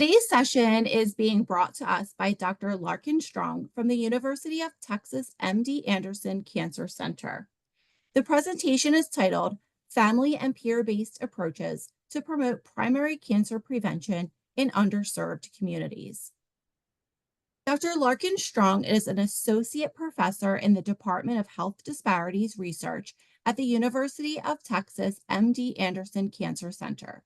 Today's session is being brought to us by Dr. Larkin from the University of Texas MD Anderson Cancer Center. The presentation is titled Family and Peer-Based Approaches to Promote Primary Cancer Prevention in Underserved Communities. Dr. Larkin is an associate professor in the Department of Health Disparities Research at the University of Texas MD Anderson Cancer Center.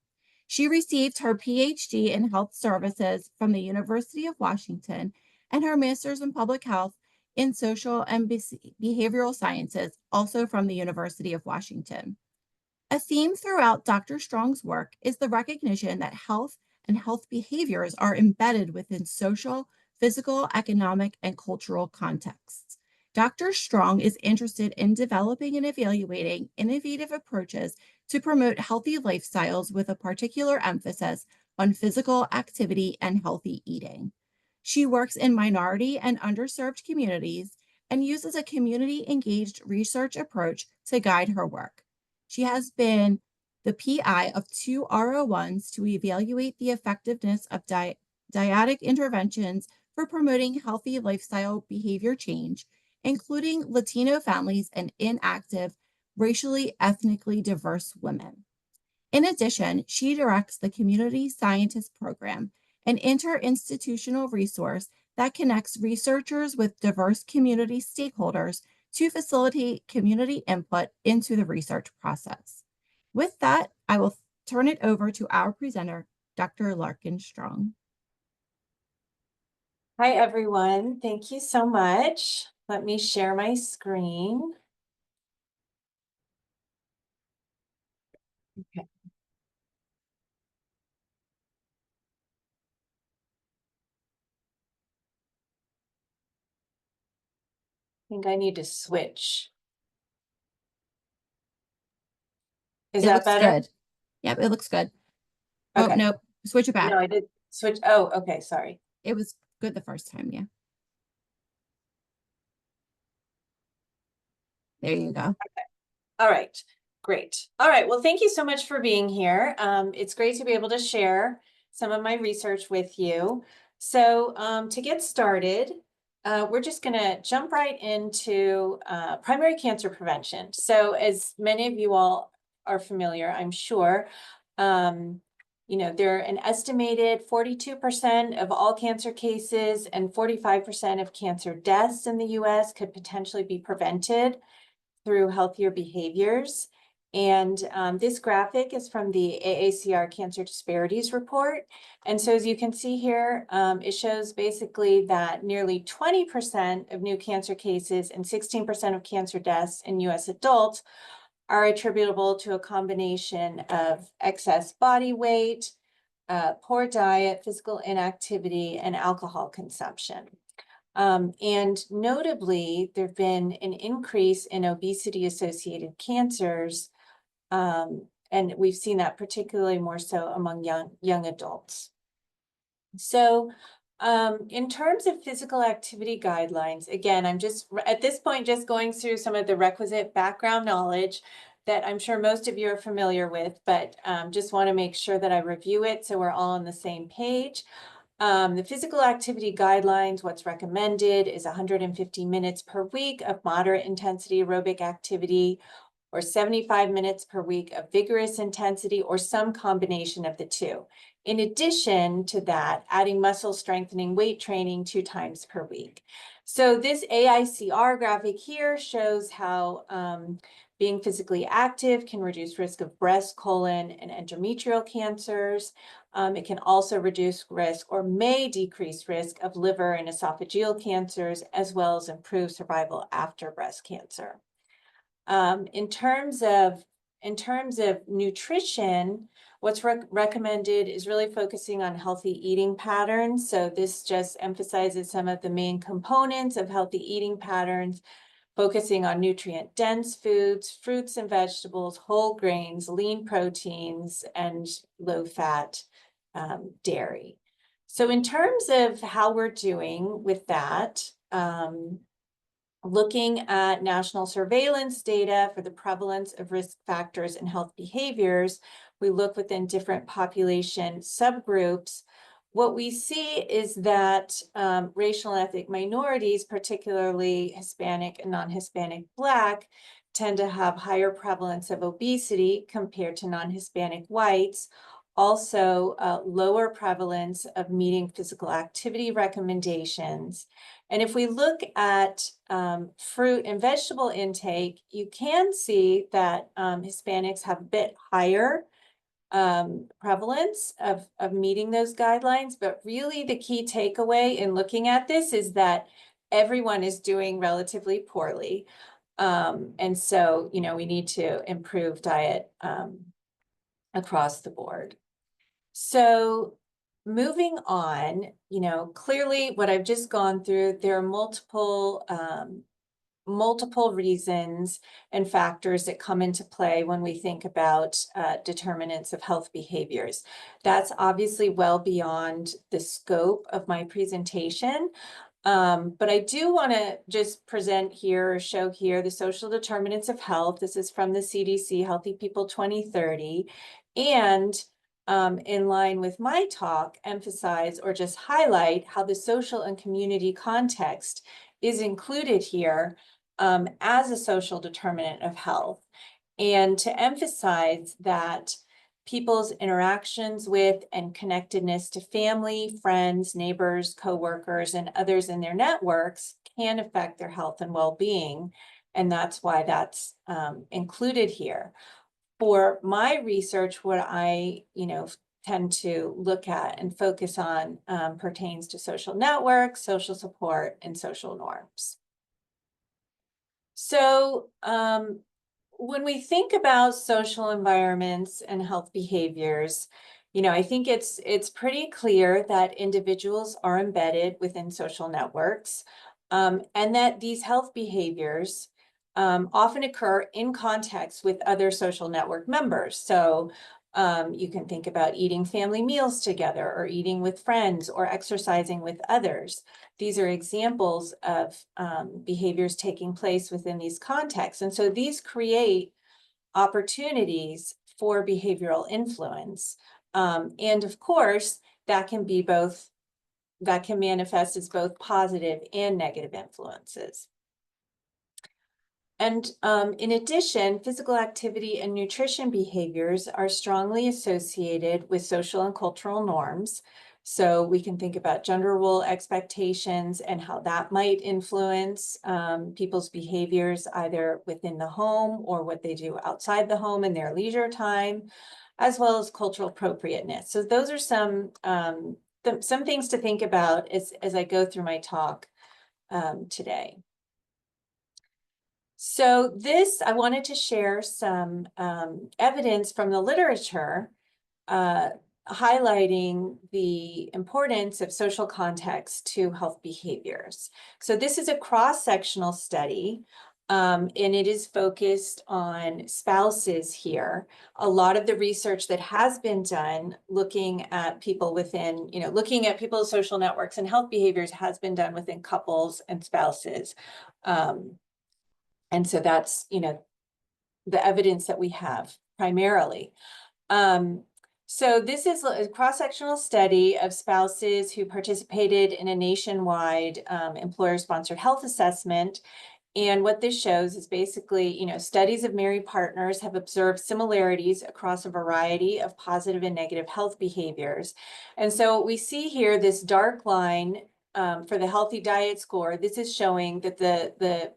She received her PhD in Health Services from the University of Washington and her Master's in Public Health in Social and Behavioral Sciences, also from the University of Washington. A theme throughout Dr. Strong's work is the recognition that health and health behaviors are embedded within social, physical, economic, and cultural contexts. Dr. Strong is interested in developing and evaluating innovative approaches to promote healthy lifestyles with a particular emphasis on physical activity and healthy eating. She works in minority and underserved communities and uses a community-engaged research approach to guide her work. She has been the PI of 2 R01s to evaluate the effectiveness of dyadic interventions for promoting healthy lifestyle behavior change, including Latino families and inactive, racially, ethnically diverse women. In addition, she directs the Community Scientist Program, an interinstitutional resource that connects researchers with diverse community stakeholders to facilitate community input into the research process. With that, I will turn it over to our presenter, Dr. Larkin Strong. Hi, everyone. Thank you so much. Let me share my screen. Okay. I think I need to switch. Is that better? Good. Yep, it looks good. Okay. Oh, nope. Switch it back. No, I did switch. Oh, okay. Sorry. It was good the first time. Yeah. There you go. Okay. All right. Great. All right. Well, thank you so much for being here. It's great to be able to share some of my research with you. So to get started, we're just going to jump right into primary cancer prevention. So as many of you all are familiar, I'm sure, there are an estimated 42% of all cancer cases and 45% of cancer deaths in the U.S. could potentially be prevented through healthier behaviors. And this graphic is from the AACR Cancer Disparities Report. And so as you can see here, it shows basically that nearly 20% of new cancer cases and 16% of cancer deaths in US adults are attributable to a combination of excess body weight, poor diet, physical inactivity, and alcohol consumption. And notably, there have been an increase in obesity-associated cancers, and we've seen that particularly more so among young adults. So in terms of physical activity guidelines, again, I'm just at this point just going through some of the requisite background knowledge that I'm sure most of you are familiar with, but just want to make sure that I review it so we're all on the same page. The physical activity guidelines, what's recommended is 150 minutes per week of moderate intensity aerobic activity, or 75 minutes per week of vigorous intensity, or some combination of the two. In addition to that, adding muscle strengthening weight training 2 times per week. So this AICR graphic here shows how being physically active can reduce risk of breast, colon, and endometrial cancers. It can also reduce risk or may decrease risk of liver and esophageal cancers, as well as improve survival after breast cancer. In terms of nutrition, what's recommended is really focusing on healthy eating patterns. So this just emphasizes some of the main components of healthy eating patterns, focusing on nutrient-dense foods, fruits and vegetables, whole grains, lean proteins, and low-fat dairy. So in terms of how we're doing with that, looking at national surveillance data for the prevalence of risk factors and health behaviors, we look within different population subgroups. what we see is that racial and ethnic minorities, particularly Hispanic and non-Hispanic Black, tend to have higher prevalence of obesity compared to non-Hispanic whites. Also, lower prevalence of meeting physical activity recommendations. And if we look at fruit and vegetable intake, you can see that Hispanics have a bit higher prevalence of meeting those guidelines. But really the key takeaway in looking at this is that everyone is doing relatively poorly. And so, we need to improve diet across the board. So moving on, clearly what I've just gone through, there are multiple reasons and factors that come into play when we think about determinants of health behaviors. That's obviously well beyond the scope of my presentation. But I do want to just present here or show here the social determinants of health. This is from the CDC, Healthy People 2030. And in line with my talk, emphasize or just highlight how the social and community context is included here as a social determinant of health. And to emphasize that people's interactions with and connectedness to family, friends, neighbors, coworkers, and others in their networks can affect their health and well-being. And that's why that's included here. For my research, what I, tend to look at and focus on pertains to social networks, social support, and social norms. So when we think about social environments and health behaviors, I think it's pretty clear that individuals are embedded within social networks, and that these health behaviors often occur in context with other social network members. So you can think about eating family meals together, or eating with friends, or exercising with others. These are examples of behaviors taking place within these contexts. And so these create opportunities for behavioral influence. And of course, that can manifest as both positive and negative influences. And in addition, physical activity and nutrition behaviors are strongly associated with social and cultural norms. So we can think about gender role expectations and how that might influence people's behaviors either within the home or what they do outside the home in their leisure time, as well as cultural appropriateness. So those are some things to think about as I go through my talk today. So I wanted to share some evidence from the literature highlighting the importance of social context to health behaviors. So this is a cross-sectional study, and it is focused on spouses here. A lot of the research that has been done looking at people within, looking at people's social networks and health behaviors has been done within couples and spouses. And so that's, the evidence that we have primarily. So this is a cross-sectional study of spouses who participated in a nationwide employer-sponsored health assessment. And what this shows is basically, studies of married partners have observed similarities across a variety of positive and negative health behaviors. And so we see here this dark line for the healthy diet score. This is showing that the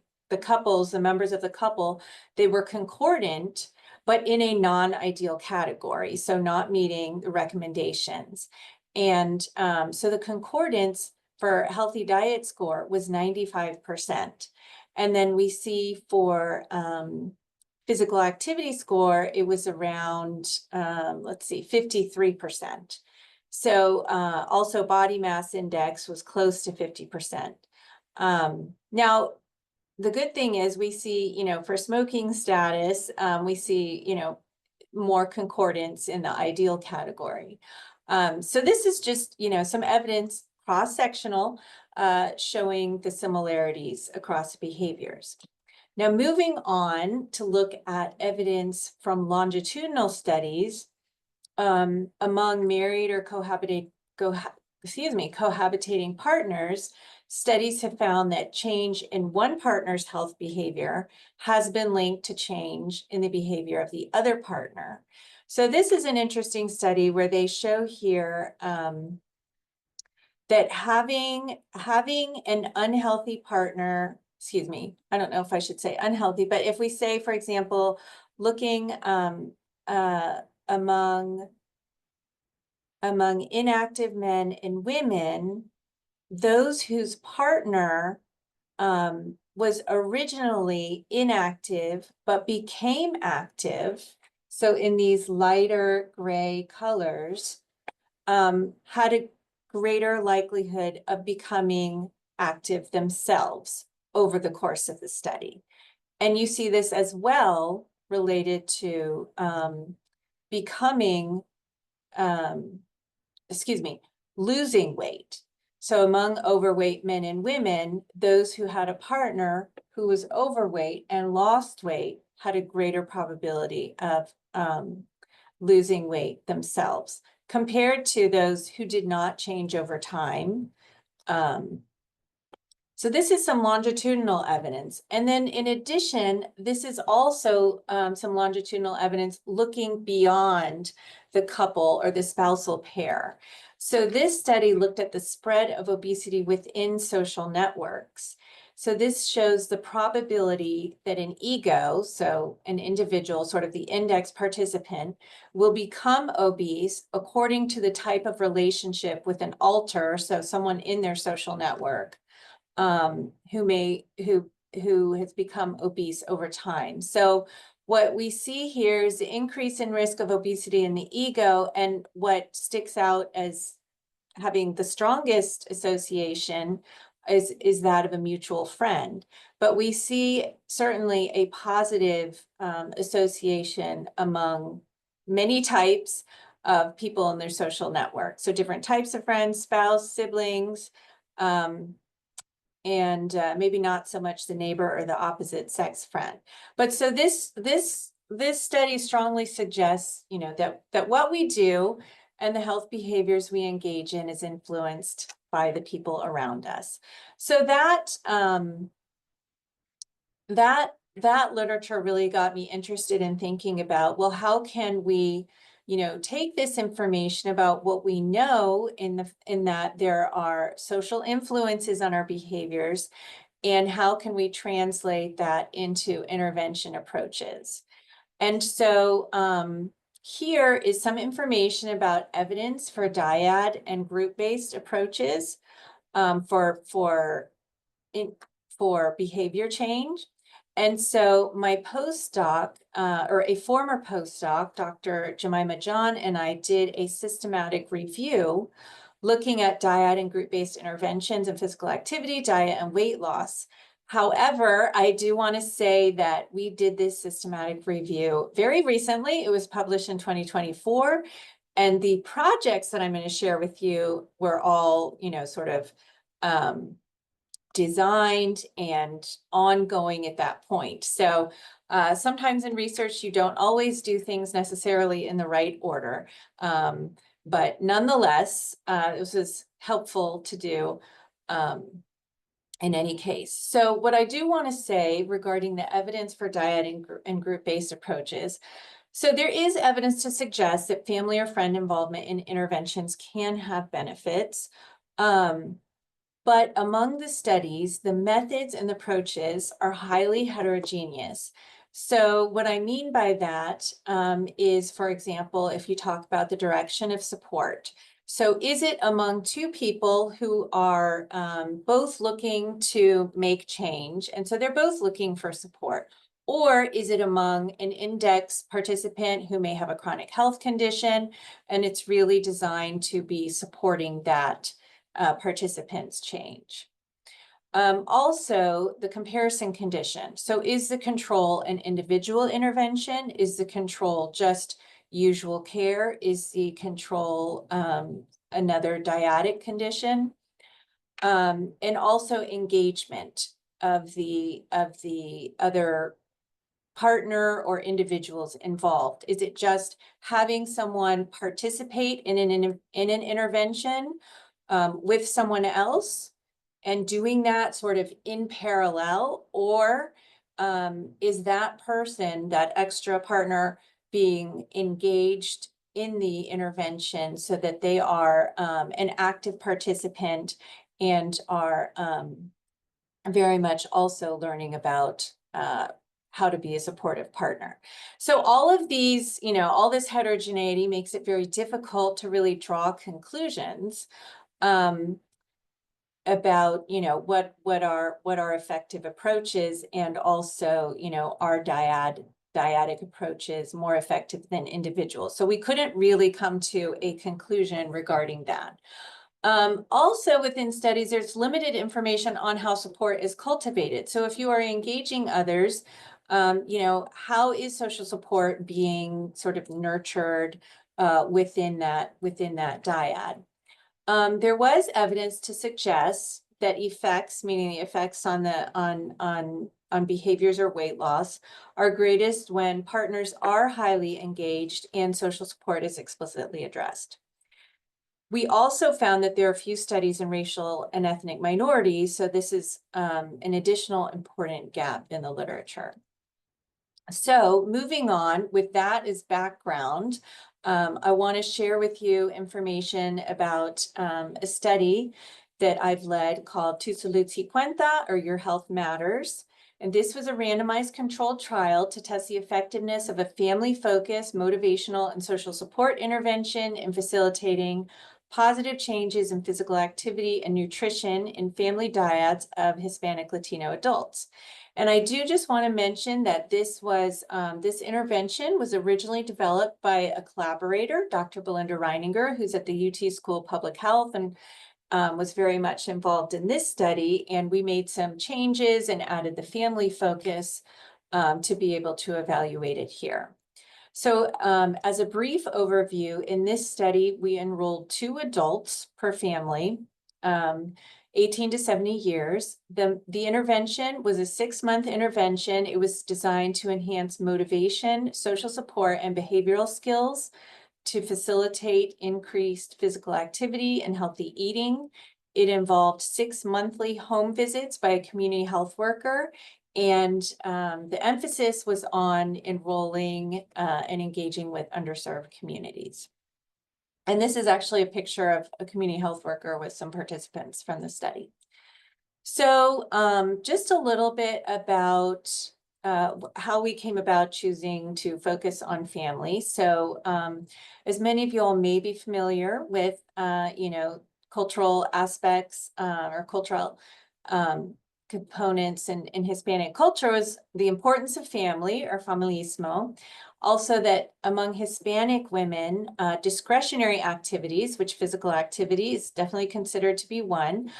members of the couple, they were concordant, but in a non-ideal category, so not meeting the recommendations. And so the concordance for healthy diet score was 95%. And then we see for physical activity score, it was around, 53%. So also body mass index was close to 50%. Now, the good thing is we see, for smoking status, we see, more concordance in the ideal category. So this is just, some evidence, cross-sectional, showing the similarities across behaviors. Now, moving on to look at evidence from longitudinal studies among married or cohabitating partners, studies have found that change in one partner's health behavior has been linked to change in the behavior of the other partner. So this is an interesting study where they show here that having an unhealthy partner, I don't know if I should say unhealthy, but if we say, for example, looking among inactive men and women, those whose partner was originally inactive but became active, so in these lighter gray colors, had a greater likelihood of becoming active themselves over the course of the study. And you see this as well related to losing weight. So among overweight men and women, those who had a partner who was overweight and lost weight had a greater probability of losing weight themselves compared to those who did not change over time. So this is some longitudinal evidence. And then in addition, this is also some longitudinal evidence looking beyond the couple or the spousal pair. So this study looked at the spread of obesity within social networks. So this shows the probability that an ego, so an individual, sort of the index participant, will become obese according to the type of relationship with an alter, so someone in their social network, who has become obese over time. So what we see here is the increase in risk of obesity in the ego, and what sticks out as having the strongest association is that of a mutual friend. But we see certainly a positive association among many types of people in their social network. So different types of friends, spouse, siblings, and maybe not so much the neighbor or the opposite sex friend. But so this study strongly suggests, that what we do and the health behaviors we engage in is influenced by the people around us. So that literature really got me interested in thinking about, well, how can we take this information about what we know in that there are social influences on our behaviors, and how can we translate that into intervention approaches? And so here is some information about evidence for dyad and group-based approaches for behavior change. And so my postdoc, or a former postdoc, Dr. Jemima John, and I did a systematic review looking at dyad and group-based interventions in physical activity, diet, and weight loss. However, I do want to say that we did this systematic review very recently. It was published in 2024. And the projects that I'm going to share with you were all, sort of designed and ongoing at that point. So sometimes in research, you don't always do things necessarily in the right order. But nonetheless, this is helpful to do in any case. So what I do want to say regarding the evidence for dyad and group-based approaches, so there is evidence to suggest that family or friend involvement in interventions can have benefits. But among the studies, the methods and approaches are highly heterogeneous. So what I mean by that is, for example, if you talk about the direction of support. So is it among two people who are both looking to make change, and so they're both looking for support? Or is it among an index participant who may have a chronic health condition, and it's really designed to be supporting that participants' change? Also, the comparison condition. So is the control an individual intervention? Is the control just usual care? Is the control another dyadic condition? And also engagement of the other partner or individuals involved. Is it just having someone participate in an intervention, with someone else and doing that sort of in parallel, or is that person, that extra partner, being engaged in the intervention so that they are an active participant and are very much also learning about how to be a supportive partner. So all of these, all this heterogeneity makes it very difficult to really draw conclusions about, what our effective approaches, and also, are dyadic approaches more effective than individual. So we couldn't really come to a conclusion regarding that. Also within studies, there's limited information on how support is cultivated. So if you are engaging others, how is social support being sort of nurtured within that dyad? There was evidence to suggest that effects, meaning the effects on behaviors or weight loss, are greatest when partners are highly engaged and social support is explicitly addressed. We also found that there are few studies in racial and ethnic minorities, so this is an additional important gap in the literature. So moving on, with that as background, I want to share with you information about a study that I've led called Tu Salud Si Cuenta, or Your Health Matters. And this was a randomized controlled trial to test the effectiveness of a family-focused motivational and social support intervention in facilitating positive changes in physical activity and nutrition in family dyads of Hispanic Latino adults. And I do just want to mention that this intervention was originally developed by a collaborator, Dr. Belinda Reininger, who's at the UT School of Public Health, and was very much involved in this study. And we made some changes and added the family focus to be able to evaluate it here. So as a brief overview, in this study, we enrolled 2 adults per family, 18 to 70 years. The intervention was a 6-month intervention. It was designed to enhance motivation, social support, and behavioral skills to facilitate increased physical activity and healthy eating. It involved 6 monthly home visits by a community health worker, and the emphasis was on enrolling and engaging with underserved communities. And this is actually a picture of a community health worker with some participants from the study. So just a little bit about how we came about choosing to focus on family. So as many of you all may be familiar with, cultural aspects or cultural components in Hispanic culture, was the importance of family, or familismo. Also that among Hispanic women, discretionary activities, which physical activity is definitely considered to be one,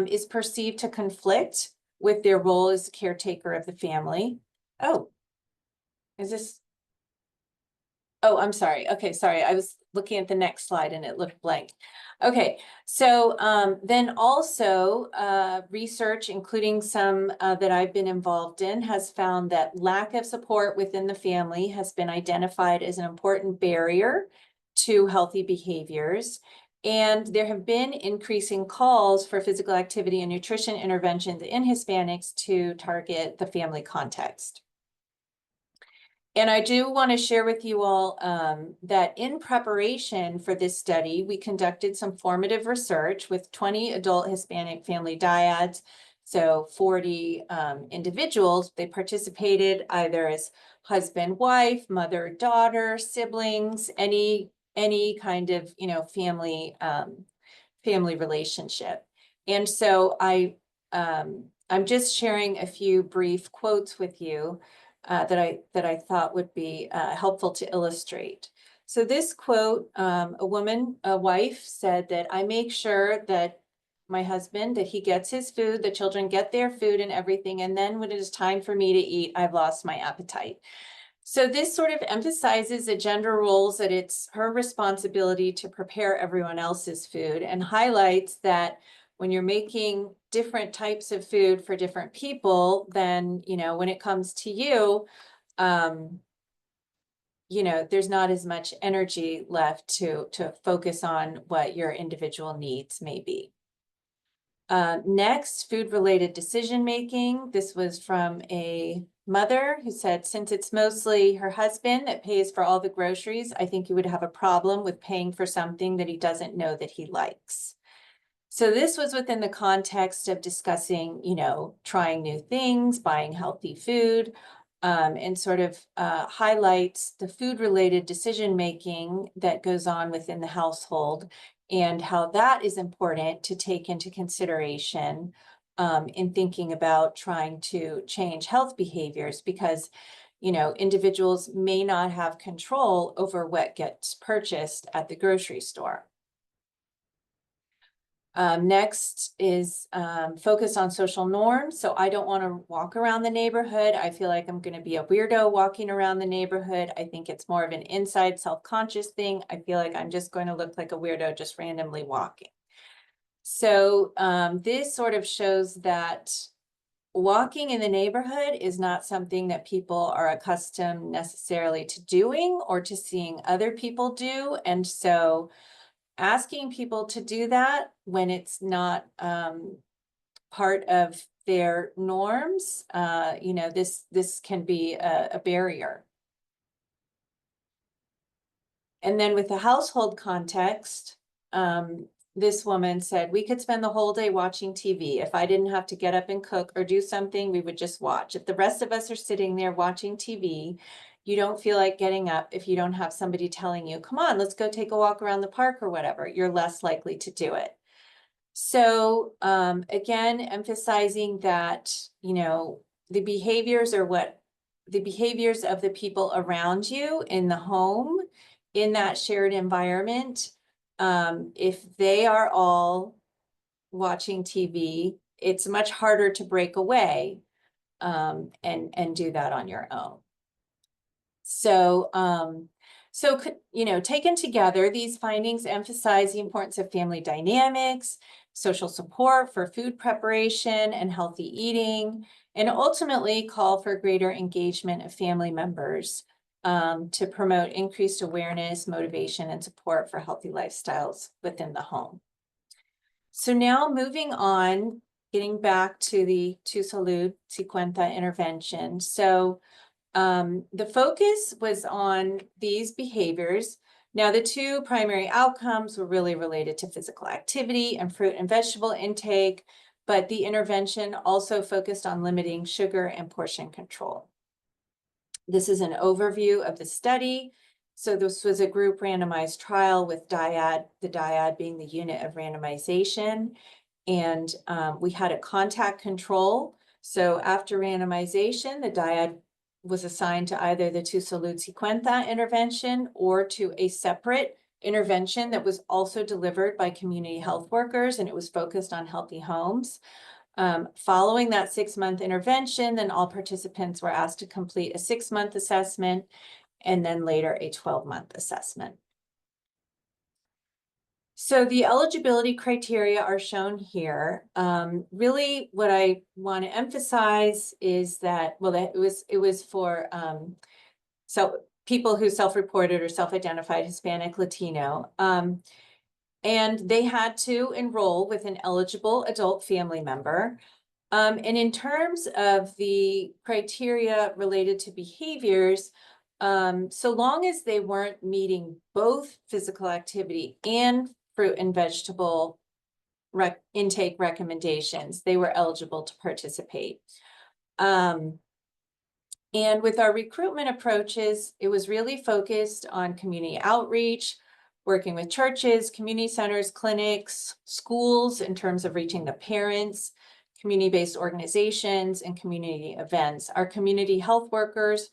is perceived to conflict with their role as caretaker of the family. Oh, is this? Oh, I'm sorry. Okay, sorry. I was looking at the next slide and it looked blank. Okay, so then also research, including some that I've been involved in, has found that lack of support within the family has been identified as an important barrier to healthy behaviors. And there have been increasing calls for physical activity and nutrition interventions in Hispanics to target the family context. And I do want to share with you all that in preparation for this study, we conducted some formative research with 20 adult Hispanic family dyads, so 40 individuals. They participated either as husband, wife, mother, daughter, siblings, any kind of family relationship. And so I'm just sharing a few brief quotes with you that I thought would be helpful to illustrate. So this quote, a wife said that I make sure that my husband, that he gets his food, the children get their food and everything, and then when it is time for me to eat, I've lost my appetite. So this sort of emphasizes the gender roles, that it's her responsibility to prepare everyone else's food, and highlights that when you're making different types of food for different people, then, when it comes to you, there's not as much energy left to focus on what your individual needs may be. Next, food-related decision-making. This was from a mother who said, since it's mostly her husband that pays for all the groceries, I think he would have a problem with paying for something that he doesn't know that he likes. So this was within the context of discussing, trying new things, buying healthy food, and sort of highlights the food-related decision-making that goes on within the household and how that is important to take into consideration in thinking about trying to change health behaviors, because individuals may not have control over what gets purchased at the grocery store. Next is focus on social norms. So I don't want to walk around the neighborhood. I feel like I'm going to be a weirdo walking around the neighborhood. I think it's more of an inside self-conscious thing. I feel like I'm just going to look like a weirdo just randomly walking. So this sort of shows that walking in the neighborhood is not something that people are accustomed necessarily to doing or to seeing other people do. And so asking people to do that when it's not part of their norms, this can be a barrier. And then with the household context, this woman said, we could spend the whole day watching TV. If I didn't have to get up and cook or do something, we would just watch. If the rest of us are sitting there watching TV, you don't feel like getting up if you don't have somebody telling you, come on, let's go take a walk around the park or whatever. You're less likely to do it. So again, emphasizing that, the behaviors of the people around you in the home, in that shared environment, if they are all watching TV, it's much harder to break away and do that on your own. So, taken together, these findings emphasize the importance of family dynamics, social support for food preparation and healthy eating, and ultimately call for greater engagement of family members to promote increased awareness, motivation, and support for healthy lifestyles within the home. So now moving on, getting back to the Tu Salud 50 intervention. So the focus was on these behaviors. Now, the two primary outcomes were really related to physical activity and fruit and vegetable intake, but the intervention also focused on limiting sugar and portion control. This is an overview of the study. So this was a group randomized trial with dyad, the dyad being the unit of randomization. And we had a contact control. So after randomization, the dyad was assigned to either the Tu Salud 50 intervention or to a separate intervention that was also delivered by community health workers, and it was focused on healthy homes. Following that 6-month intervention, then all participants were asked to complete a 6-month assessment and then later a 12-month assessment. So the eligibility criteria are shown here. Really what I want to emphasize is that, well, it was for so people who self-reported or self-identified Hispanic, Latino, and they had to enroll with an eligible adult family member. And in terms of the criteria related to behaviors, so long as they weren't meeting both physical activity and fruit and vegetable intake recommendations, they were eligible to participate. And with our recruitment approaches, it was really focused on community outreach, working with churches, community centers, clinics, schools in terms of reaching the parents, community-based organizations, and community events. Our community health workers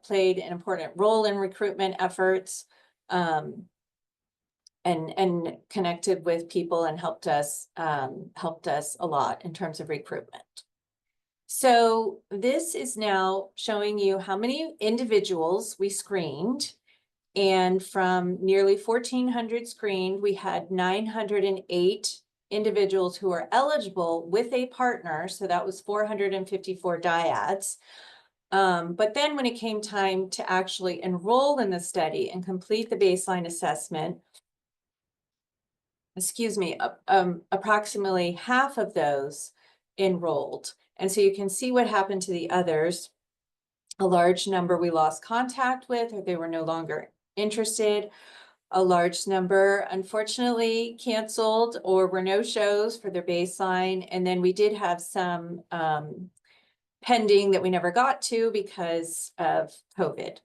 played an important role in recruitment efforts and connected with people and helped us a lot in terms of recruitment. So this is now showing you how many individuals we screened. And from nearly 1,400 screened, we had 908 individuals who are eligible with a partner. So that was 454 dyads. But then when it came time to actually enroll in the study and complete the baseline assessment, approximately half of those enrolled. And so you can see what happened to the others. A large number we lost contact with, or they were no longer interested. A large number, unfortunately, canceled or were no shows for their baseline. And then we did have some pending that we never got to because of COVID,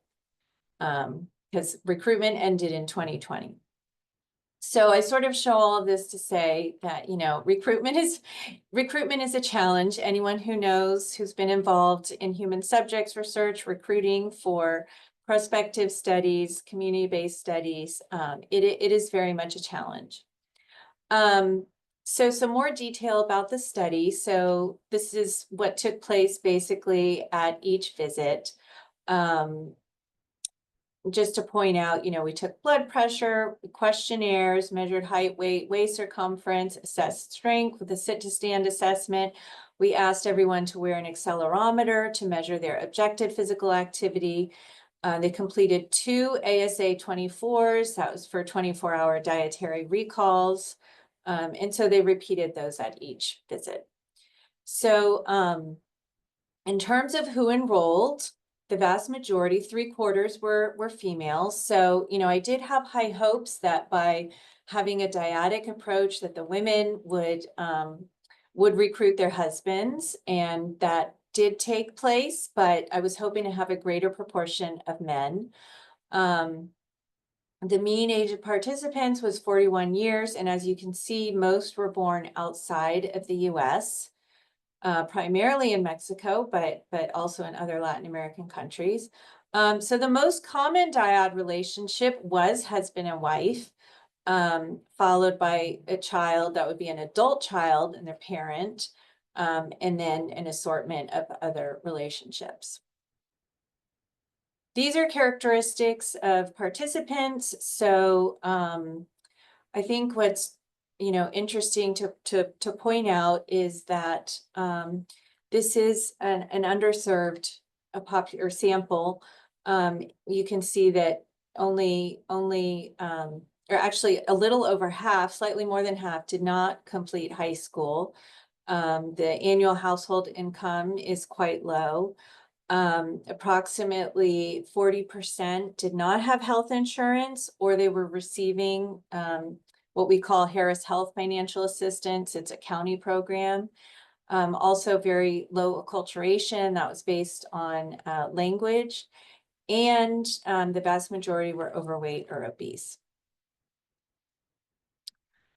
because recruitment ended in 2020. So I sort of show all of this to say that, you know, recruitment is a challenge. Anyone who knows, who's been involved in human subjects research, recruiting for prospective studies, community-based studies, it is very much a challenge. So some more detail about the study. So this is what took place basically at each visit. Just to point out, you know, we took blood pressure, questionnaires, measured height, weight, waist circumference, assessed strength with a sit to stand assessment. We asked everyone to wear an accelerometer to measure their objective physical activity. They completed 2 ASA 24s. That was for 24-hour dietary recalls. And so they repeated those at each visit. So in terms of who enrolled, the vast majority, 3/4 were females. So, you know, I did have high hopes that by having a dyadic approach that the women would recruit their husbands, and that did take place, but I was hoping to have a greater proportion of men. The mean age of participants was 41 years, and as you can see, most were born outside of the US. Primarily in Mexico, but also in other Latin American countries. So the most common dyad relationship was husband and wife, followed by a child that would be an adult child and their parent, and then an assortment of other relationships. These are characteristics of participants. So I think what's interesting to point out is that this is an underserved popular sample. You can see that only or actually a little over half, slightly more than half, did not complete high school. The annual household income is quite low. Approximately 40% did not have health insurance, or they were receiving what we call Harris Health Financial Assistance. It's a county program. Also very low acculturation. That was based on language. And the vast majority were overweight or obese.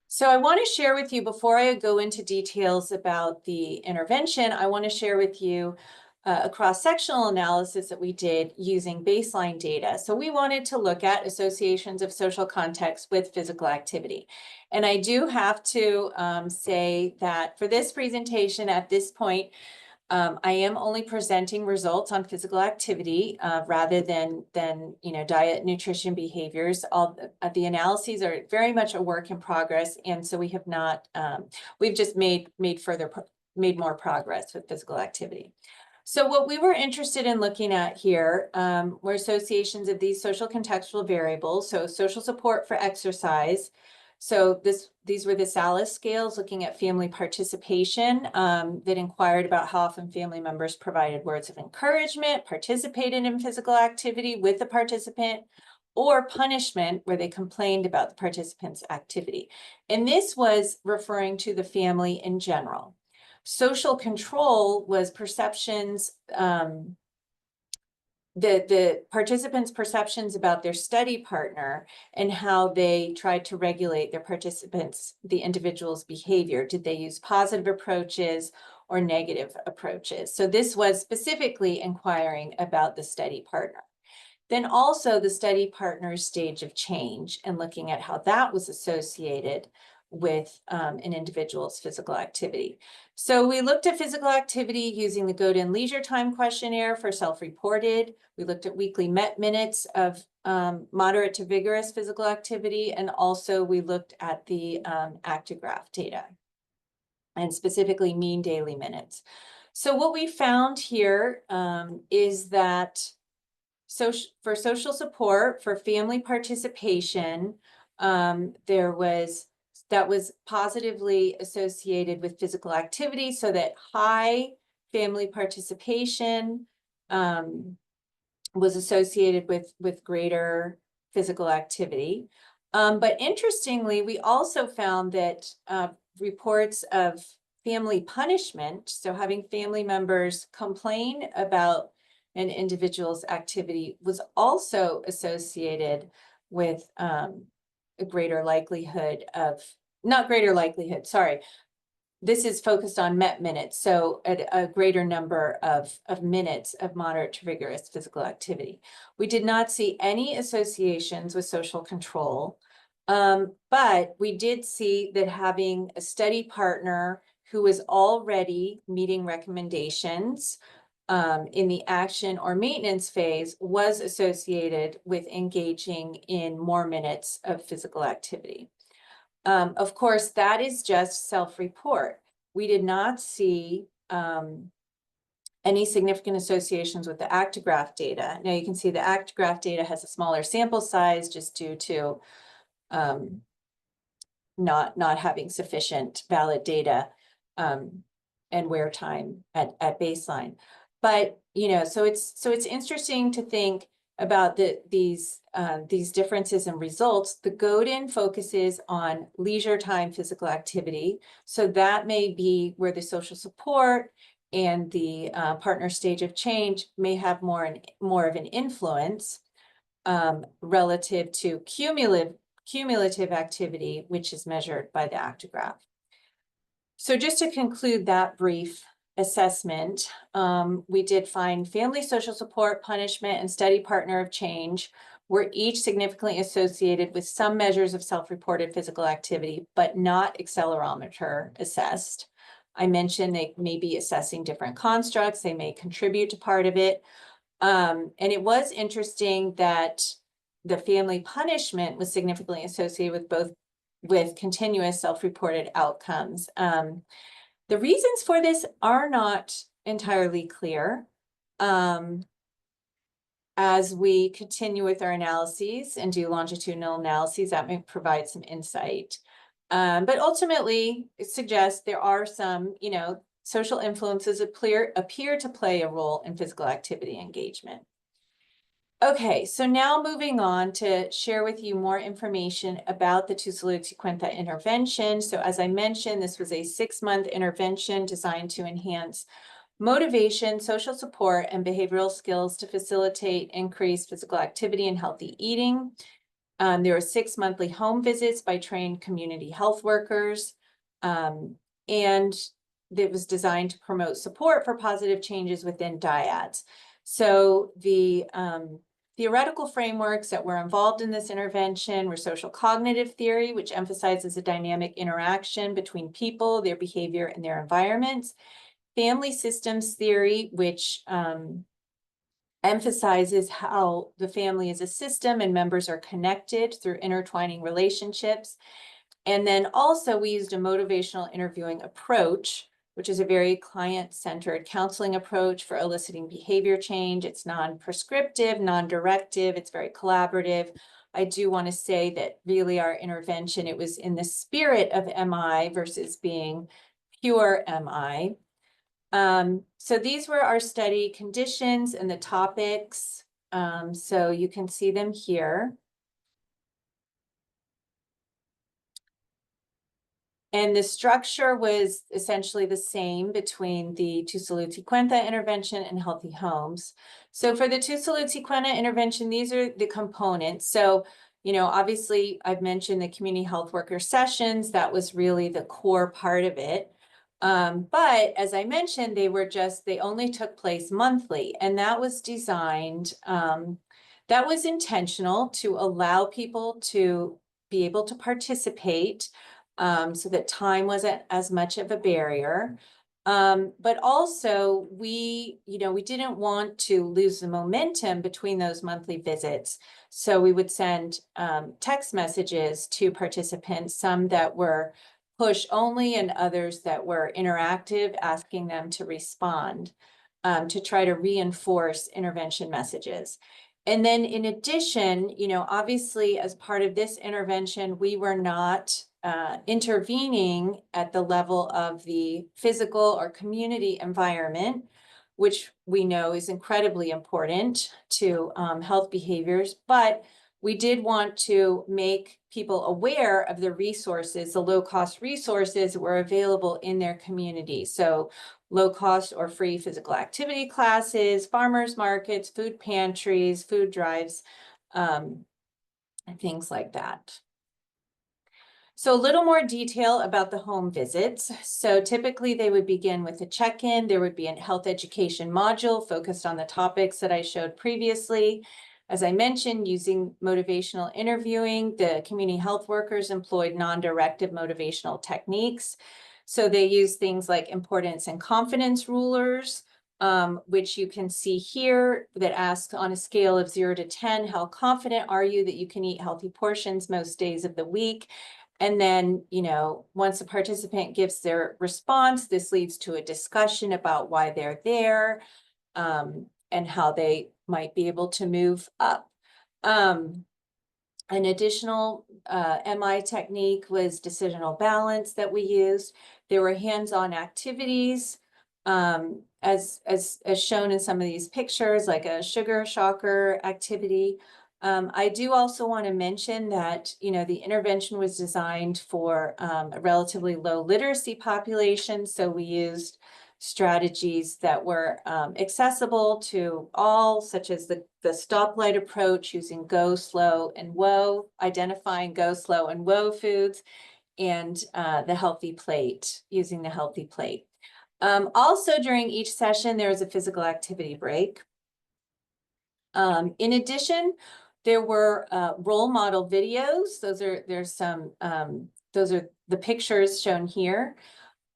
So I want to share with you, before I go into details about the intervention, I want to share with you a cross-sectional analysis that we did using baseline data. So we wanted to look at associations of social context with physical activity. And I do have to say that for this presentation at this point, I am only presenting results on physical activity rather than diet, nutrition, behaviors. All the analyses are very much a work in progress, and so we have not. We've just made more progress with physical activity. So what we were interested in looking at here were associations of these social contextual variables. So social support for exercise. So these were the SALIS scales looking at family participation that inquired about how often family members provided words of encouragement, participated in physical activity with the participant, or punishment where they complained about the participant's activity. And this was referring to the family in general. Social control was perceptions, the participants' perceptions about their study partner and how they tried to regulate their participants, the individual's behavior. Did they use positive approaches or negative approaches? So this was specifically inquiring about the study partner. Then also the study partner's stage of change and looking at how that was associated with an individual's physical activity. So we looked at physical activity using the Godin Leisure Time Questionnaire for self-reported. We looked at weekly MET minutes of moderate to vigorous physical activity, and also we looked at the actigraph data, and specifically mean daily minutes. So what we found here is that for social support, for family participation, that was positively associated with physical activity, so that high family participation was associated with greater physical activity. But interestingly, we also found that reports of family punishment, so having family members complain about an individual's activity, was also associated with a greater likelihood of, not greater likelihood, sorry, this is focused on MET minutes, so a greater number of minutes of moderate to rigorous physical activity. We did not see any associations with social control, but we did see that having a study partner who was already meeting recommendations in the action or maintenance phase was associated with engaging in more minutes of physical activity. Of course, that is just self-report. We did not see any significant associations with the actigraph data. Now you can see the actigraph data has a smaller sample size just due to not having sufficient valid data and wear time at baseline. But so it's interesting to think about these differences in results. The Godin focuses on leisure time physical activity, so that may be where the social support and the partner stage of change may have more of an influence relative to cumulative activity, which is measured by the actigraph. So just to conclude that brief assessment, we did find family social support, punishment, and study partner of change were each significantly associated with some measures of self-reported physical activity, but not accelerometer assessed. I mentioned they may be assessing different constructs. They may contribute to part of it. And it was interesting that the family punishment was significantly associated with continuous self-reported outcomes. The reasons for this are not entirely clear. As we continue with our analyses and do longitudinal analyses, that may provide some insight. But ultimately, it suggests there are some, social influences appear to play a role in physical activity engagement. Okay, so now moving on to share with you more information about the Tu Salud Si Cuenta intervention. So as I mentioned, this was a 6-month intervention designed to enhance motivation, social support, and behavioral skills to facilitate increased physical activity and healthy eating. There were 6 monthly home visits by trained community health workers, and it was designed to promote support for positive changes within dyads. So the theoretical frameworks that were involved in this intervention were social cognitive theory, which emphasizes a dynamic interaction between people, their behavior, and their environments. Family systems theory, which emphasizes how the family is a system and members are connected through intertwining relationships. And then also we used a motivational interviewing approach, which is a very client-centered counseling approach for eliciting behavior change. It's non-prescriptive, non-directive, it's very collaborative. I do want to say that really our intervention, it was in the spirit of MI versus being pure MI. So these were our study conditions and the topics. So you can see them here. And the structure was essentially the same between the Tu Salud Si Cuenta intervention and Healthy Homes. So for the Tu Salud Si Cuenta intervention, these are the components. So, obviously I've mentioned the community health worker sessions. That was really the core part of it. But as I mentioned, they only took place monthly, and that was designed, that was intentional to allow people to be able to participate, so that time wasn't as much of a barrier. But also we didn't want to lose the momentum between those monthly visits. So we would send text messages to participants, some that were push only and others that were interactive, asking them to respond to try to reinforce intervention messages. And then in addition, obviously as part of this intervention, we were not intervening at the level of the physical or community environment, which we know is incredibly important to health behaviors, but we did want to make people aware of the resources, the low-cost resources that were available in their community. So low-cost or free physical activity classes, farmers markets, food pantries, food drives, and things like that. So a little more detail about the home visits. So typically they would begin with a check-in. There would be a health education module focused on the topics that I showed previously. As I mentioned, using motivational interviewing, the community health workers employed non-directive motivational techniques. So they use things like importance and confidence rulers, which you can see here, that asks on a scale of 0 to 10, how confident are you that you can eat healthy portions most days of the week? And then, once a participant gives their response, this leads to a discussion about why they're there, and how they might be able to move up. An additional MI technique was decisional balance that we used. There were hands-on activities, as shown in some of these pictures, like a sugar shocker activity. I do also want to mention that, the intervention was designed for a relatively low literacy population. So we used strategies that were accessible to all, such as the stoplight approach, using go, slow, and whoa, identifying go, slow, and whoa foods, and the healthy plate, using the healthy plate. Also, during each session, there was a physical activity break. In addition, there were role model videos. Those are the pictures shown here.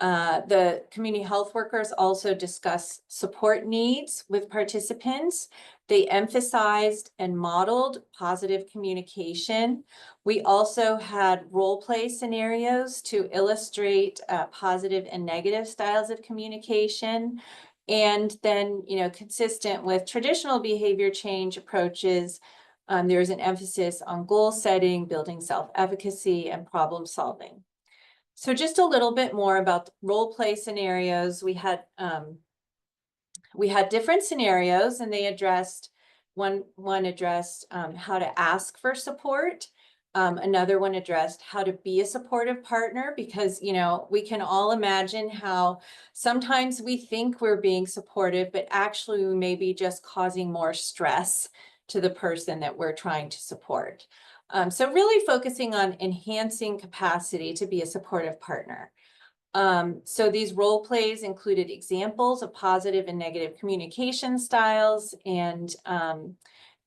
The community health workers also discuss support needs with participants. They emphasized and modeled positive communication. We also had role play scenarios to illustrate positive and negative styles of communication. And then, consistent with traditional behavior change approaches, there's an emphasis on goal setting, building self-efficacy, and problem solving. So just a little bit more about role play scenarios. We had different scenarios, and they addressed one addressed how to ask for support. Another one addressed how to be a supportive partner, because we can all imagine how sometimes we think we're being supportive, but actually we may be just causing more stress to the person that we're trying to support. So really focusing on enhancing capacity to be a supportive partner. So these role plays included examples of positive and negative communication styles, and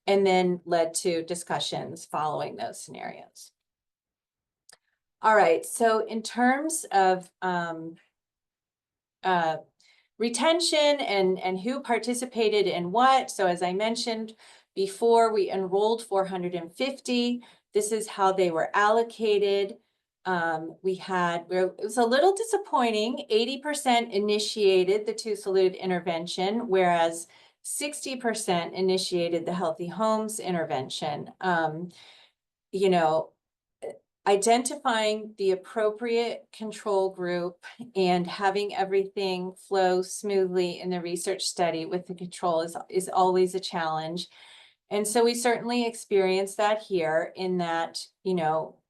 then led to discussions following those scenarios. All right, so in terms of retention and who participated in what, so as I mentioned before, we enrolled 450. This is how they were allocated. It was a little disappointing. 80% initiated the 2 Salute intervention, whereas 60% initiated the Healthy Homes intervention. Identifying the appropriate control group and having everything flow smoothly in the research study with the control is always a challenge. And so we certainly experienced that here, in that,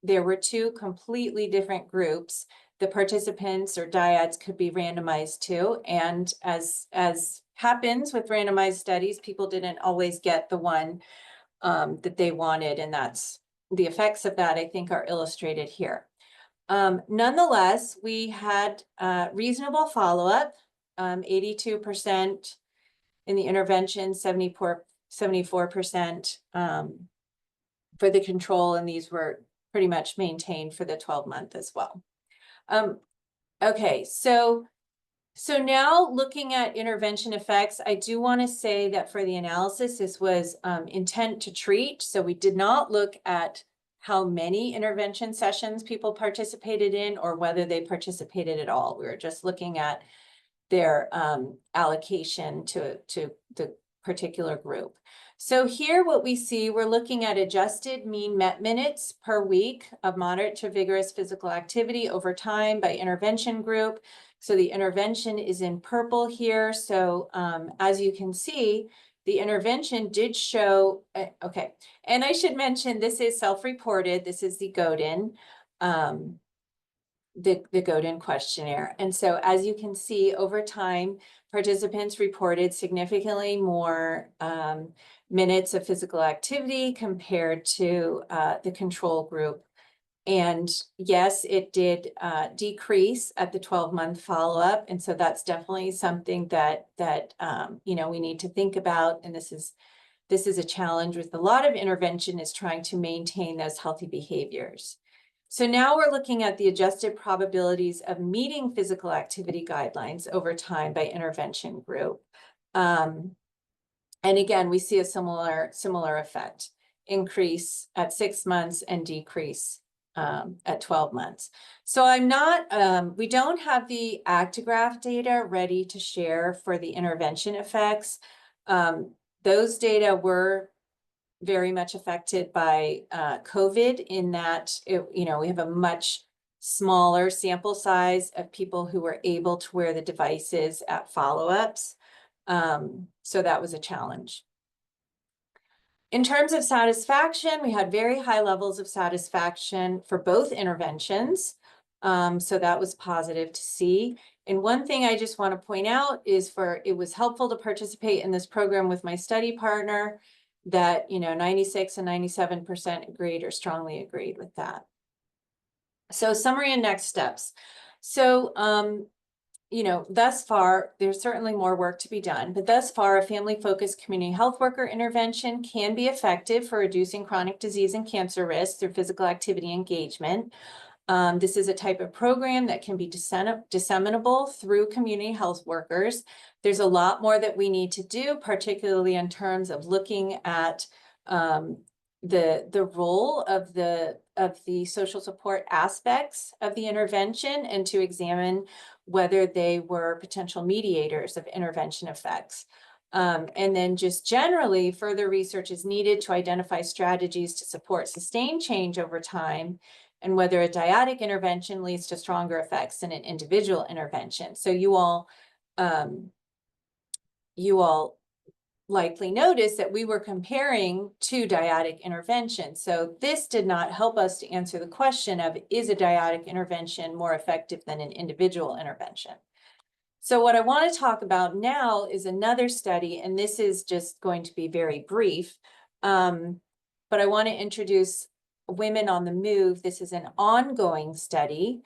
there were 2 completely different groups. The participants or dyads could be randomized to, and as happens with randomized studies, people didn't always get the one that they wanted, and that's the effects of that, I think, are illustrated here. Nonetheless, we had reasonable follow-up, 82% in the intervention, 74% for the control, and these were pretty much maintained for the 12-month as well. Okay, so now looking at intervention effects, I do want to say that for the analysis, this was intent to treat. So we did not look at how many intervention sessions people participated in or whether they participated at all. We were just looking at their allocation to the particular group. So here what we see, we're looking at adjusted mean MET minutes per week of moderate to vigorous physical activity over time by intervention group. So the intervention is in purple here. So as you can see, the intervention did show, okay. And I should mention, this is self-reported. This is the Godin, the Godin questionnaire. And so as you can see, over time, participants reported significantly more minutes of physical activity compared to the control group. And yes, it did decrease at the 12-month follow-up. And so that's definitely something that we need to think about. And this is a challenge with a lot of intervention, is trying to maintain those healthy behaviors. So now we're looking at the adjusted probabilities of meeting physical activity guidelines over time by intervention group. And again, we see a similar effect, increase at 6 months and decrease at 12 months. So we don't have the actigraph data ready to share for the intervention effects. Those data were very much affected by COVID, in that we have a much smaller sample size of people who were able to wear the devices at follow-ups. So that was a challenge. In terms of satisfaction, we had very high levels of satisfaction for both interventions. So that was positive to see. And one thing I just want to point out is it was helpful to participate in this program with my study partner, that 96 and 97% agreed or strongly agreed with that. So summary and next steps. So thus far, there's certainly more work to be done, but thus far, a family-focused community health worker intervention can be effective for reducing chronic disease and cancer risk through physical activity engagement. This is a type of program that can be disseminable through community health workers. There's a lot more that we need to do, particularly in terms of looking at the role of the social support aspects of the intervention, and to examine whether they were potential mediators of intervention effects. And then just generally, further research is needed to identify strategies to support sustained change over time, and whether a dyadic intervention leads to stronger effects than an individual intervention. So you all likely noticed that we were comparing two dyadic interventions. So this did not help us to answer the question of, is a dyadic intervention more effective than an individual intervention? So what I want to talk about now is another study, and this is just going to be very brief, but I want to introduce Women on the Move. This is an ongoing study.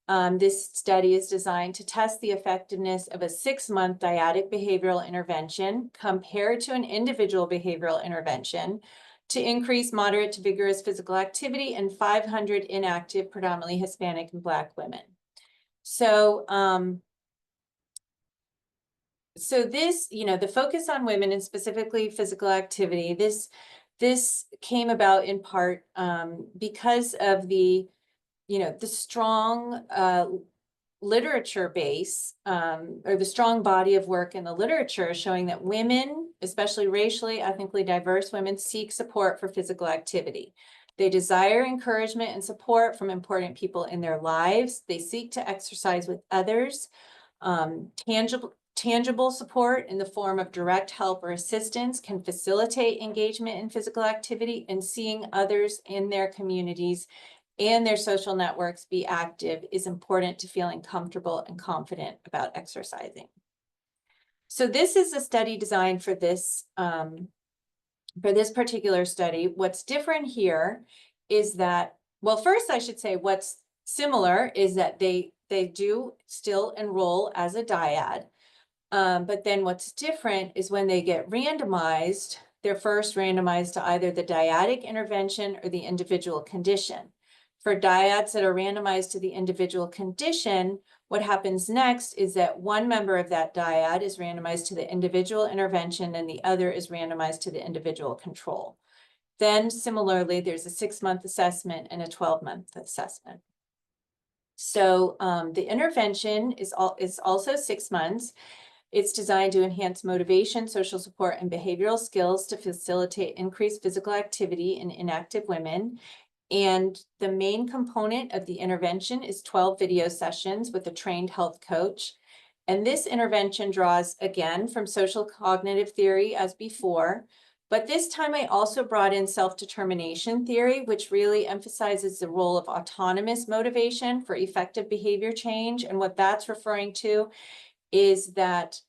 This study is designed to test the effectiveness of a 6-month dyadic behavioral intervention compared to an individual behavioral intervention to increase moderate to vigorous physical activity in 500 inactive, predominantly Hispanic and Black women. So, this, the focus on women and specifically physical activity, this came about in part because of the strong literature base, or the strong body of work in the literature showing that women, especially racially, ethnically diverse women, seek support for physical activity. They desire encouragement and support from important people in their lives. They seek to exercise with others. Tangible support in the form of direct help or assistance can facilitate engagement in physical activity, and seeing others in their communities and their social networks be active is important to feeling comfortable and confident about exercising. So this is a study designed for this particular study. What's different here is that, well, first I should say what's similar is that they do still enroll as a dyad. But then what's different is when they get randomized, they're first randomized to either the dyadic intervention or the individual condition. For dyads that are randomized to the individual condition, what happens next is that one member of that dyad is randomized to the individual intervention and the other is randomized to the individual control. Then similarly, there's a 6-month assessment and a 12-month assessment. So the intervention is also 6 months. It's designed to enhance motivation, social support, and behavioral skills to facilitate increased physical activity in inactive women. And the main component of the intervention is 12 video sessions with a trained health coach. And this intervention draws again from social cognitive theory as before, but this time I also brought in self-determination theory, which really emphasizes the role of autonomous motivation for effective behavior change. And what that's referring to is that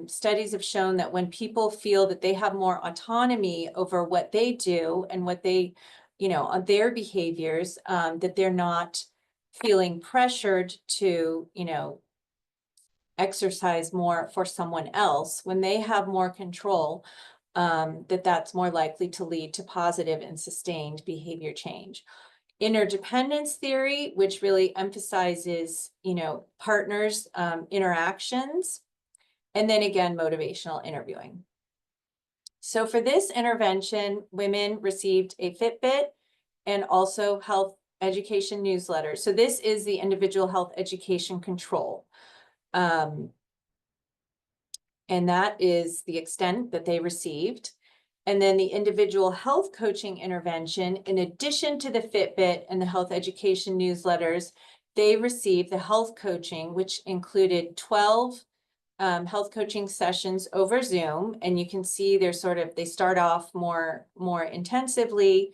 studies have shown that when people feel that they have more autonomy over what they do and what they, on their behaviors, that they're not feeling pressured to, exercise more for someone else. When they have more control, that's more likely to lead to positive and sustained behavior change. Interdependence theory, which really emphasizes, partners' interactions, and then again, motivational interviewing. So for this intervention, women received a Fitbit and also health education newsletters. So this is the individual health education control. And that is the extent that they received. And then the individual health coaching intervention, in addition to the Fitbit and the health education newsletters, they received the health coaching, which included 12 health coaching sessions over Zoom. And you can see they start off more intensively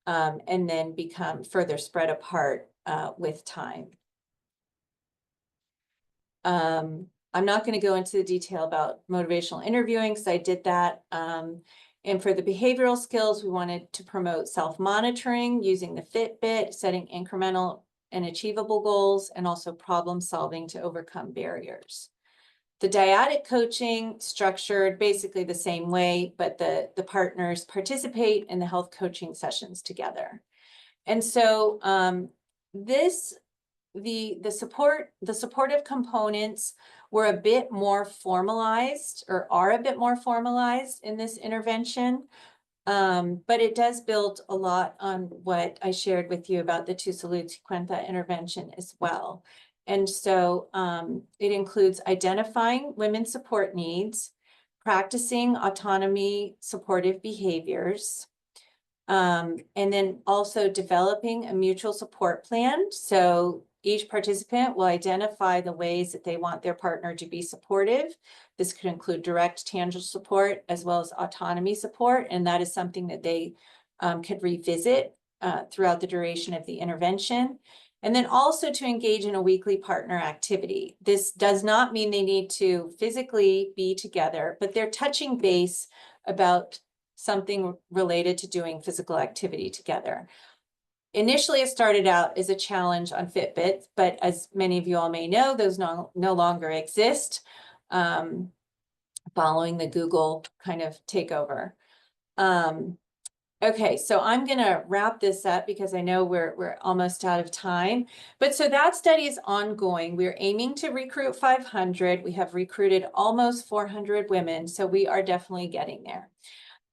and then become further spread apart with time. I'm not going to go into the detail about motivational interviewing because I did that. And for the behavioral skills, we wanted to promote self-monitoring using the Fitbit, setting incremental and achievable goals, and also problem solving to overcome barriers. The dyadic coaching structured basically the same way, but the partners participate in the health coaching sessions together. And so the supportive components were a bit more formalized, or are a bit more formalized in this intervention. But it does build a lot on what I shared with you about the Tu Salud Si Cuenta intervention as well. And so it includes identifying women's support needs, practicing autonomy supportive behaviors, and then also developing a mutual support plan. So each participant will identify the ways that they want their partner to be supportive. This could include direct, tangible support as well as autonomy support. And that is something that they could revisit throughout the duration of the intervention. And then also to engage in a weekly partner activity. This does not mean they need to physically be together, but they're touching base about something related to doing physical activity together. Initially, it started out as a challenge on Fitbit, but as many of you all may know, those no longer exist following the Google kind of takeover. Okay, so I'm going to wrap this up because I know we're almost out of time. But so that study is ongoing. We're aiming to recruit 500. We have recruited almost 400 women, so we are definitely getting there.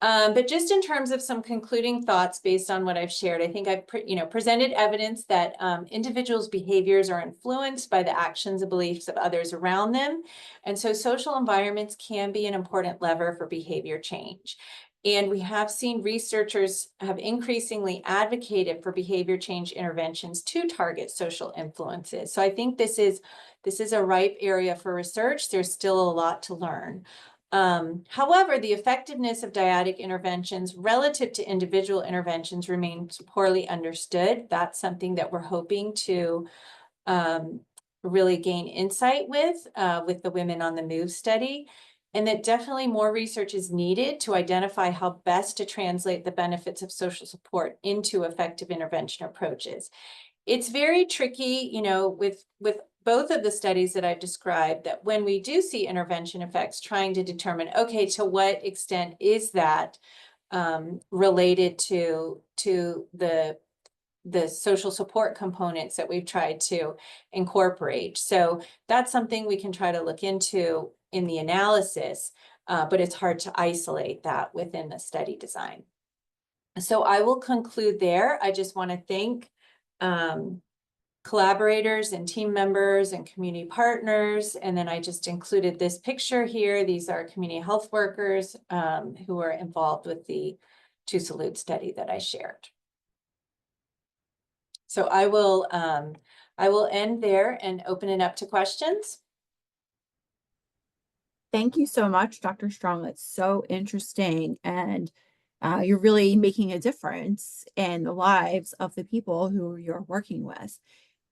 But just in terms of some concluding thoughts based on what I've shared, I think I've presented evidence that individuals' behaviors are influenced by the actions and beliefs of others around them. And so social environments can be an important lever for behavior change. And we have seen researchers have increasingly advocated for behavior change interventions to target social influences. So I think this is a ripe area for research. There's still a lot to learn. However, the effectiveness of dyadic interventions relative to individual interventions remains poorly understood. That's something that we're hoping to really gain insight with the Women on the Move study. And that definitely more research is needed to identify how best to translate the benefits of social support into effective intervention approaches. It's very tricky, with both of the studies that I've described, that when we do see intervention effects, trying to determine, okay, to what extent is that related to the social support components that we've tried to incorporate. So that's something we can try to look into in the analysis, but it's hard to isolate that within the study design. So I will conclude there. I just want to thank collaborators and team members and community partners. And then I just included this picture here. These are community health workers who are involved with the Two Salute study that I shared. So I will end there and open it up to questions. Thank you so much, Dr. Strong. That's so interesting. And you're really making a difference in the lives of the people who you're working with.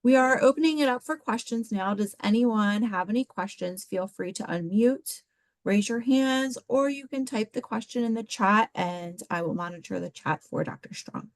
We are opening it up for questions now. Does anyone have any questions? Feel free to unmute, raise your hands, or you can type the question in the chat and I will monitor the chat for Dr. Strong.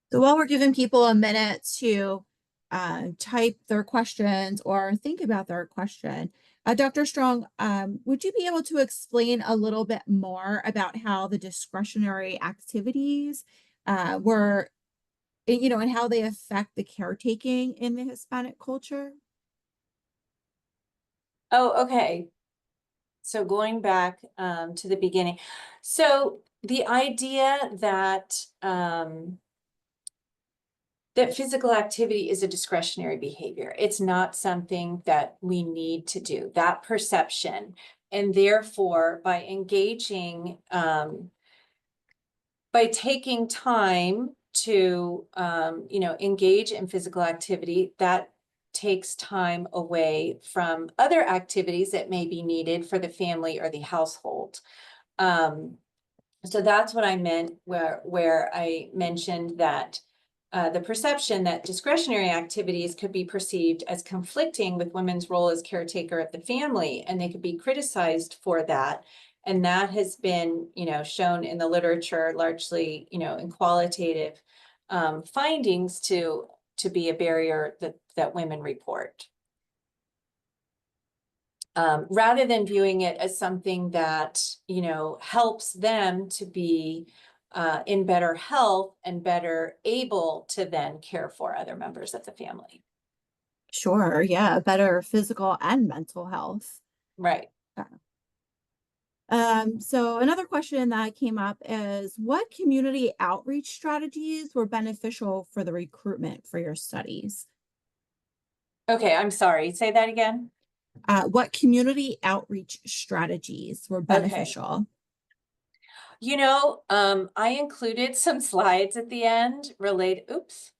So while we're giving people a minute to type their questions or think about their question, Dr. Strong, would you be able to explain a little bit more about how the discretionary activities were, and how they affect the caretaking in the Hispanic culture? Oh, okay. So going back to the beginning. So the idea that that physical activity is a discretionary behavior. It's not something that we need to do, that perception. And therefore, by engaging, by taking time to, engage in physical activity, that takes time away from other activities that may be needed for the family or the household. So that's what I meant where I mentioned that the perception that discretionary activities could be perceived as conflicting with women's role as caretaker of the family, and they could be criticized for that. And that has been, shown in the literature largely, in qualitative findings to be a barrier that women report. Rather than viewing it as something that, helps them to be in better health and better able to then care for other members of the family. Sure, yeah, better physical and mental health. Right. So another question that came up is, what community outreach strategies were beneficial for the recruitment for your studies? Okay, I'm sorry. Say that again. What community outreach strategies were Okay. beneficial? I included some slides at the end related. Oops.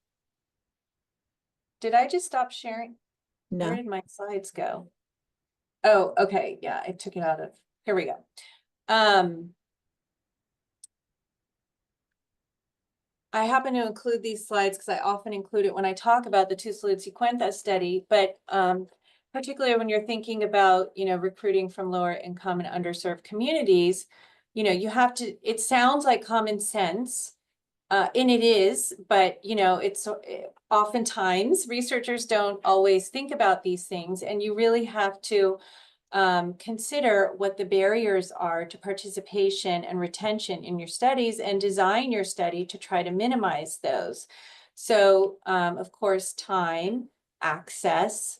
Did I just stop sharing? Where No. did my slides go? Oh, okay. Yeah, I took it out of, here we go. I happen to include these slides because I often include it when I talk about the Two Salud Cincuenta study, but particularly when you're thinking about, recruiting from lower income and underserved communities, you have to, it sounds like common sense, and it is, but, it's oftentimes researchers don't always think about these things, and you really have to consider what the barriers are to participation and retention in your studies and design your study to try to minimize those. So, of course, time, access,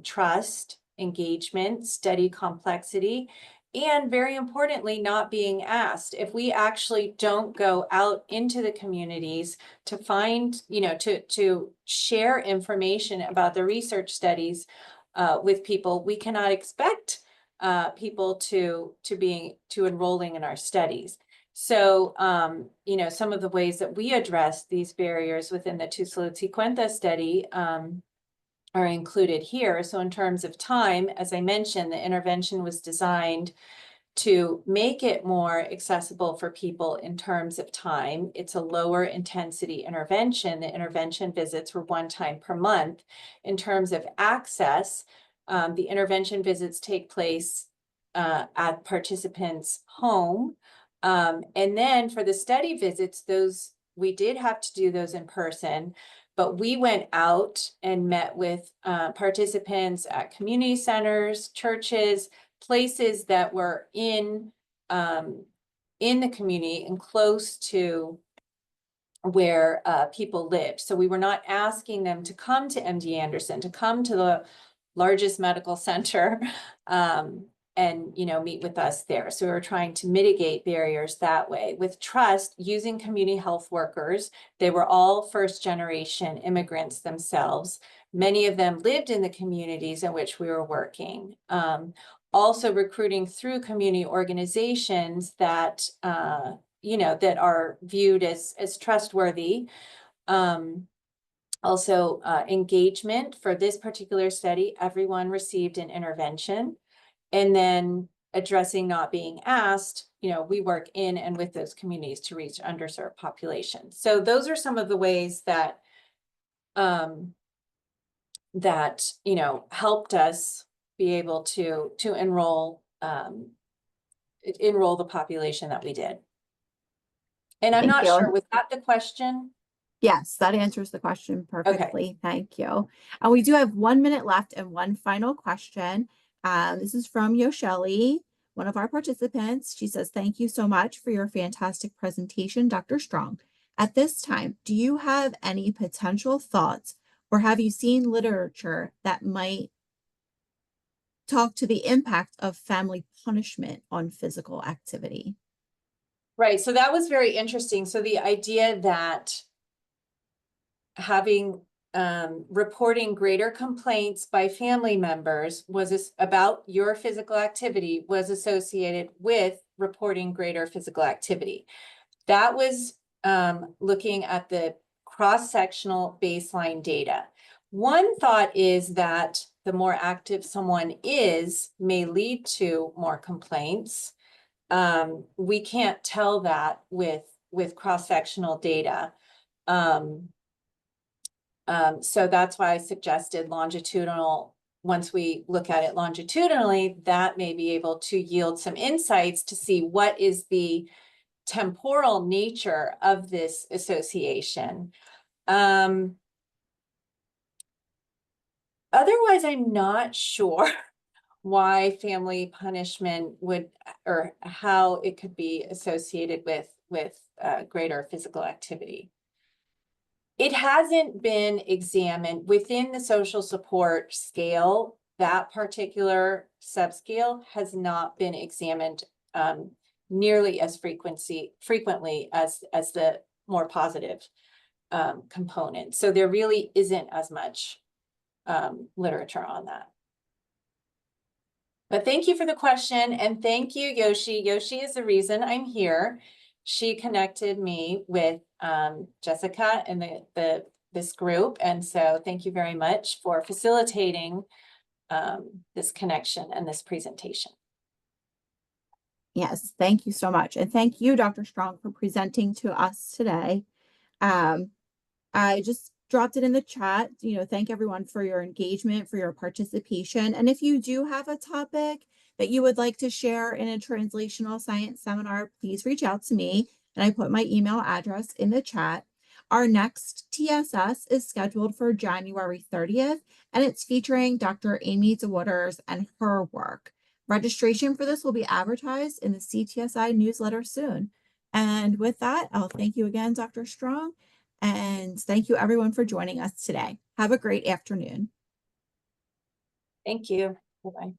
trust, engagement, study complexity, and very importantly, not being asked. If we actually don't go out into the communities to find, to share information about the research studies, with people, we cannot expect people to enrolling in our studies. So, some of the ways that we address these barriers within the Two Salud Cincuenta study are included here. So in terms of time, as I mentioned, the intervention was designed to make it more accessible for people in terms of time. It's a lower intensity intervention. The intervention visits were 1 time per month. In terms of access, the intervention visits take place at participants' home. And then for the study visits, we did have to do those in person, but we went out and met with participants at community centers, churches, places that were in the community and close to where people lived. So we were not asking them to come to MD Anderson, to come to the largest medical center and meet with us there. So we were trying to mitigate barriers that way. With Trust, using community health workers, they were all first-generation immigrants themselves. Many of them lived in the communities in which we were working. Also recruiting through community organizations that that are viewed as trustworthy. Also, engagement for this particular study, everyone received an intervention. And then addressing not being asked, we work in and with those communities to reach underserved populations. So those are some of the ways that helped us be able to enroll the population that we did. And I'm not sure, was that the question? Yes, that answers the question perfectly. Okay. Thank you. And we do have 1 minute left and one final question. This is from Yosheli, one of our participants. She says, thank you so much for your fantastic presentation, Dr. Strong. At this time, do you have any potential thoughts or have you seen literature that might talk to the impact of family punishment on physical activity? Right. So that was very interesting. So the idea that having reporting greater complaints by family members about your physical activity was associated with reporting greater physical activity. That was looking at the cross-sectional baseline data. One thought is that the more active someone is may lead to more complaints. We can't tell that with cross-sectional data. So that's why I suggested longitudinal. Once we look at it longitudinally, that may be able to yield some insights to see what is the temporal nature of this association. Otherwise, I'm not sure why family punishment would, or how it could be associated with greater physical activity. It hasn't been examined within the social support scale. That particular subscale has not been examined nearly as frequently as the more positive component. So there really isn't as much literature on that. But thank you for the question, and thank you, Yoshi. Yoshi is the reason I'm here. She connected me with Jessica and this group, and so thank you very much for facilitating this connection and this presentation. Yes, thank you so much, and thank you, Dr. Strong, for presenting to us today. I just dropped it in the chat. Thank everyone for your engagement, for your participation. And if you do have a topic that you would like to share in a translational science seminar, please reach out to me. And I put my email address in the chat. Our next TSS is scheduled for January 30th, and it's featuring Dr. Amy DeWooders and her work. Registration for this will be advertised in the CTSI newsletter soon. And with that, I'll thank you again, Dr. Strong. And thank you everyone for joining us today. Have a great afternoon. Thank you. Bye-bye.